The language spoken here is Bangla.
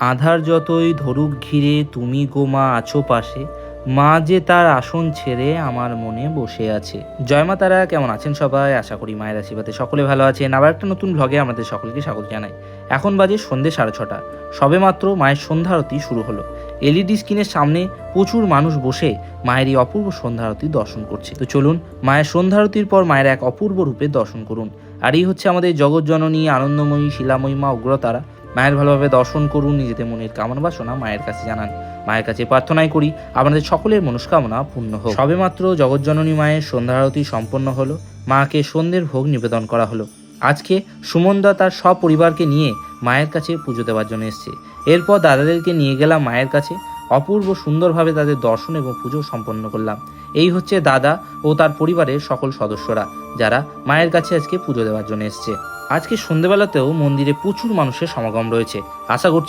আঁধার যতই ধরুক ঘিরে, তুমি গো মা আছো পাশে, মা যে তার আসন ছেড়ে আমার মনে বসে আছে। জয় মা তারা, কেমন আছেন সবাই? আশা করি মায়ের আশীর্বাদে সকলে ভালো আছেন। আবার একটা নতুন ভ্লগে আমাদের সকলকে স্বাগত জানাই। এখন বাজে সন্ধ্যে 6:30। সবেমাত্র মায়ের সন্ধ্যা আরতি শুরু হলো। এলইডি স্ক্রিনের সামনে প্রচুর মানুষ বসে মায়ের এই অপূর্ব সন্ধ্যা আরতি দর্শন করছে। তো চলুন মায়ের সন্ধ্যা আরতির পর মায়ের এক অপূর্ব রূপে দর্শন করুন। আর এই হচ্ছে আমাদের জগৎজননী, আনন্দময়ী, শিলাময়ী মা উগ্রতারা। মায়ের ভালোভাবে দর্শন করুন, নিজেদের মনের কামনা বাসনা মায়ের কাছে জানান। মায়ের কাছে প্রার্থনাই করি আপনাদের সকলের মনস্কামনা পূর্ণ হোক। সবেমাত্র জগৎজননী মায়ের সন্ধ্যা আরতি সম্পন্ন হলো। মাকে সন্ধ্যের ভোগ নিবেদন করা হলো। আজকে সুমনদা তার সব পরিবারকে নিয়ে মায়ের কাছে পুজো দেওয়ার জন্য এসছে। এরপর দাদাদেরকে নিয়ে গেলাম মায়ের কাছে। অপূর্ব সুন্দরভাবে তাদের দর্শন এবং পুজো সম্পন্ন করলাম। এই হচ্ছে দাদা ও তার পরিবারের সকল সদস্যরা, যারা মায়ের কাছে আজকে পুজো দেওয়ার জন্য এসছে। আজকে সন্ধ্যেবেলাতেও মন্দিরে প্রচুর মানুষের সমাগম রয়েছে। আশা করছি